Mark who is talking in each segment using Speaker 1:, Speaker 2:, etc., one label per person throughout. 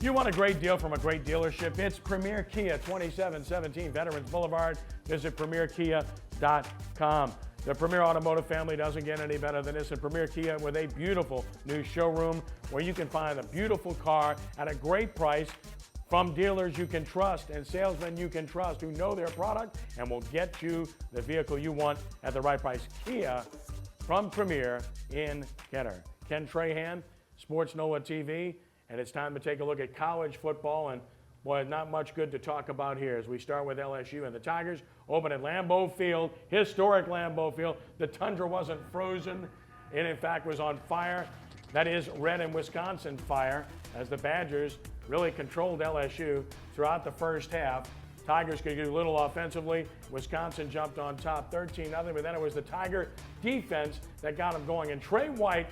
Speaker 1: You want a great deal from a great dealership? It's Premier Kia, 2717 Veterans Boulevard. Visit premierkia.com. The Premier Automotive family doesn't get any better than this. And Premier Kia with a beautiful new showroom where you can find a beautiful car at a great price from dealers you can trust and salesmen you can trust who know their product and will get you the vehicle you want at the right price. Kia from Premier in Kenner. Ken Trahan, sportsNOLAtv. And it's time to take a look at college football. And boy, not much good to talk about here as we start with LSU and the Tigers open at Lambeau Field, historic Lambeau Field. The tundra wasn't frozen. It, in fact, was on fire. That is red in Wisconsin fire as the Badgers really controlled LSU throughout the first half. Tigers could do little offensively. Wisconsin jumped on top 13-0, but then it was the Tiger defense that got them going. And Trey White,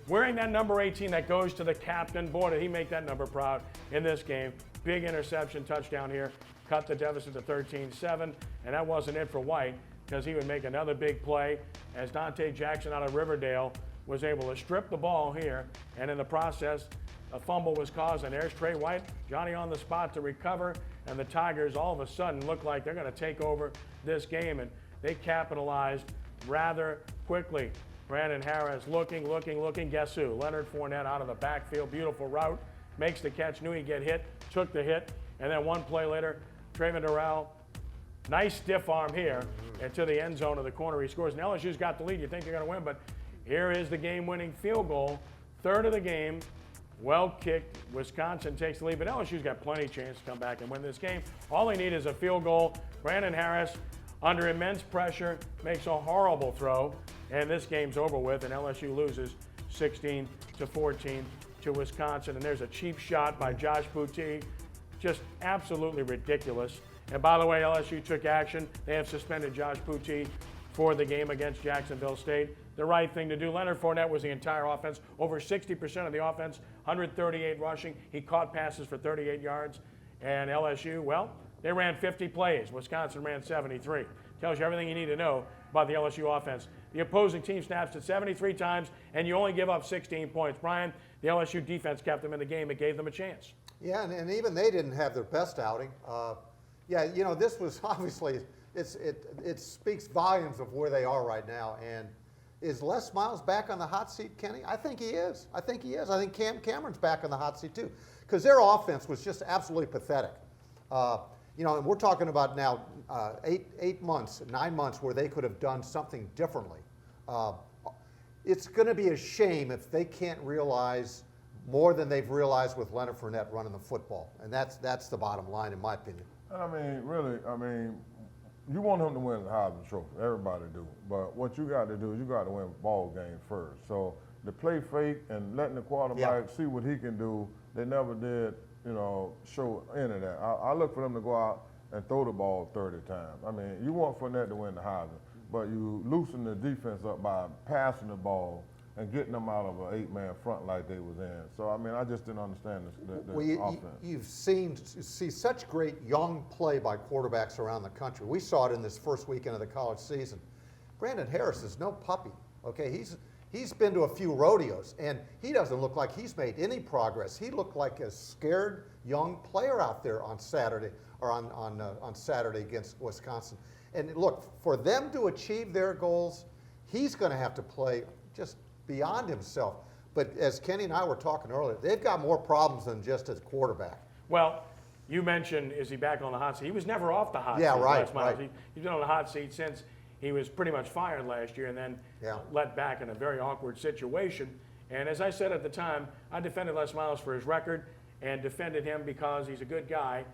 Speaker 1: wearing that number 18 that goes to the captain. Boy, did he make that number proud in this game. Big interception, touchdown here. Cut the deficit to 13-7. And that wasn't it for White because he would make another big play as Dante Jackson out of Riverdale was able to strip the ball here. And in the process, a fumble was caused. And there's Trey White, Johnny on the spot to recover. And the Tigers all of a sudden look like they're going to take over this game. And they capitalized rather quickly. Brandon Harris looking. Guess who? Leonard Fournette out of the backfield. Beautiful route. Makes the catch. Knew he'd get hit. Took the hit. And then one play later, Trayvon Durrell. Nice stiff arm here into the end zone of the corner. He scores. And LSU's got the lead. You think they're going to win. But here is the game-winning field goal. Third of the game. Well kicked. Wisconsin takes the lead. But LSU's got plenty of chance to come back and win this game. All they need is a field goal. Brandon Harris, under immense pressure, makes a horrible throw. And this game's over with, and LSU loses 16-14 to Wisconsin. And there's a cheap shot by Josh Boutte, just absolutely ridiculous. And by the way, LSU took action. They have suspended Josh Boutte for the game against Jacksonville State. The right thing to do. Leonard Fournette was the entire offense, over 60% of the offense, 138 rushing. He caught passes for 38 yards. And LSU, well, they ran 50 plays. Wisconsin ran 73. Tells you everything you need to know about the LSU offense. The opposing team snaps it 73 times, and you only give up 16 points. Brian, the LSU defense kept them in the game. It gave them a chance.
Speaker 2: Yeah, and even they didn't have their best outing. Yeah, you know, this was obviously, it speaks volumes of where they are right now. And is Les Miles back on the hot seat, Kenny? I think he is. I think Cam Cameron's back on the hot seat, too, because their offense was just absolutely pathetic. You know, and we're talking about now 9 months where they could have done something differently. It's going to be a shame if they can't realize more than they've realized with Leonard Fournette running the football. And that's the bottom line, in my opinion.
Speaker 3: I mean, really, you want him to win the Heisman Trophy. Everybody do. But what you got to do is you got to win ball game first. So to play fake and letting the quarterback see what he can do, they never did, show any of that. I look for them to go out and throw the ball 30 times. I mean, you want Fournette to win the Heisman, but you loosen the defense up by passing the ball and getting them out of an 8-man front like they was in. So, I mean, I just didn't understand the offense.
Speaker 2: You've see such great young play by quarterbacks around the country. We saw it in this first weekend of the college season. Brandon Harris is no puppy, okay? He's been to a few rodeos, and he doesn't look like he's made any progress. He looked like a scared young player out there on Saturday, or on Saturday against Wisconsin. And look, for them to achieve their goals, he's going to have to play just beyond himself. But as Kenny and I were talking earlier, they've got more problems than just as quarterback.
Speaker 1: Well, you mentioned, is he back on the hot seat? He was never off the hot seat.
Speaker 2: Yeah, right.
Speaker 1: He's been on the hot seat since he was pretty much fired last year and then let back in a very awkward situation. And as I said at the time, I defended Les Miles for his record and defended him because he's a good guy.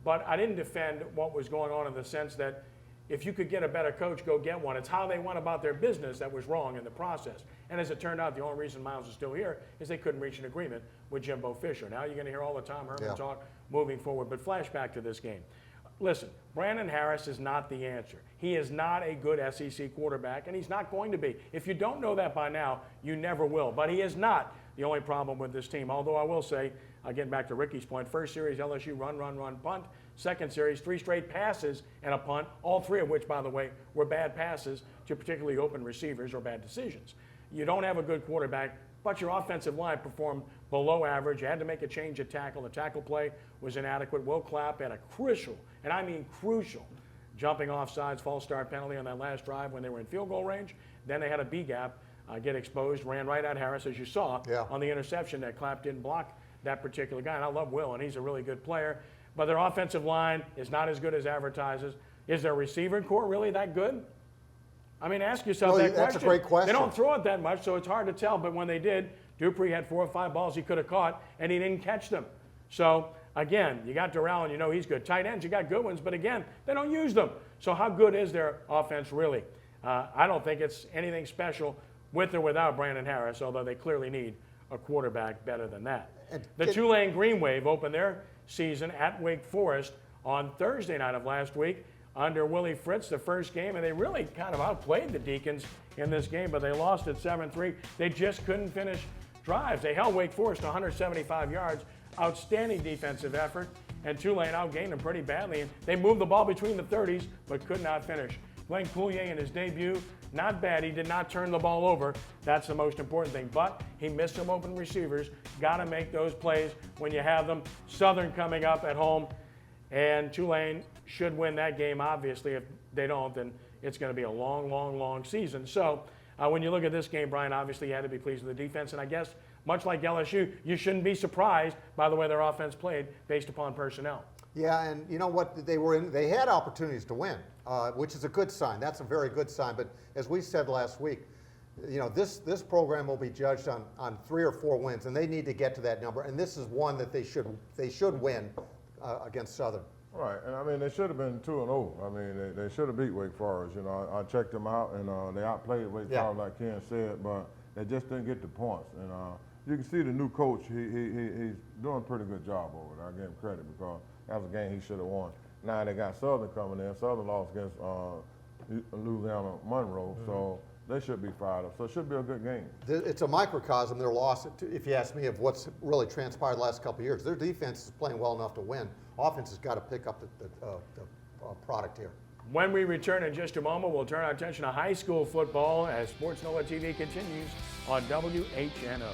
Speaker 1: But I didn't defend what was going on in the sense that if you could get a better coach, go get one. It's how they went about their business that was wrong in the process. And as it turned out, the only reason Miles is still here is they couldn't reach an agreement with Jimbo Fisher. Now you're going to hear all the Tom Herman talk moving forward. But flashback to this game. Listen, Brandon Harris is not the answer. He is not a good SEC quarterback, and he's not going to be. If you don't know that by now, you never will. But he is not the only problem with this team. Although I will say, getting back to Ricky's point, first series, LSU run, punt. Second series, 3 straight passes and a punt, all 3 of which, by the way, were bad passes to particularly open receivers or bad decisions. You don't have a good quarterback, but your offensive line performed below average. You had to make a change at tackle. The tackle play was inadequate. Will Clapp had a crucial, and I mean crucial, jumping offsides, false start penalty on that last drive when they were in field goal range. Then they had a B gap get exposed, ran right at Harris, as you saw on the interception that Clapp didn't block that particular guy. And I love Will, and he's a really good player. But their offensive line is not as good as advertises. Is their receiver core really that good? I mean, ask yourself that question.
Speaker 2: That's a great question.
Speaker 1: They don't throw it that much, so it's hard to tell. But when they did, Dupree had 4 or 5 balls he could have caught, and he didn't catch them. So, again, you got Durrell, and you know he's good. Tight ends, you got good ones, but again, they don't use them. So how good is their offense really? I don't think it's anything special with or without Brandon Harris, although they clearly need a quarterback better than that. The Tulane Green Wave opened their season at Wake Forest on Thursday night of last week under Willie Fritz, the first game, and they really kind of outplayed the Deacons in this game, but they lost at 7-3. They just couldn't finish drives. They held Wake Forest to 175 yards, outstanding defensive effort, and Tulane outgained them pretty badly. And they moved the ball between the 30s, but could not finish. Glenn Coulier in his debut, not bad. He did not turn the ball over. That's the most important thing. But he missed some open receivers. Got to make those plays when you have them. Southern coming up at home, and Tulane should win that game, obviously. If they don't, then it's going to be a long, long, long season. So when you look at this game, Brian, obviously you had to be pleased with the defense. And I guess, much like LSU, you shouldn't be surprised by the way their offense played based upon personnel.
Speaker 2: Yeah, and you know what? They had opportunities to win, which is a good sign. That's a very good sign. But as we said last week, you know, this program will be judged on 3 or 4 wins, and they need to get to that number. And this is one that they should win against Southern.
Speaker 3: Right, and I mean, they should have been 2-0. I mean, they should have beat Wake Forest. You know, I checked them out, and they outplayed Wake Forest, like Ken said, but they just didn't get the points. And you can see the new coach, he's doing a pretty good job over there. I give him credit because that was a game he should have won. Now they got Southern coming in. Southern lost against Louisiana Monroe, so they should be fired up. So it should be a good game.
Speaker 2: It's a microcosm, their loss, if you ask me, of what's really transpired the last couple of years. Their defense is playing well enough to win. Offense has got to pick up the product here.
Speaker 1: When we return in just a moment, we'll turn our attention to high school football as Sports NOLA TV continues on WHNO.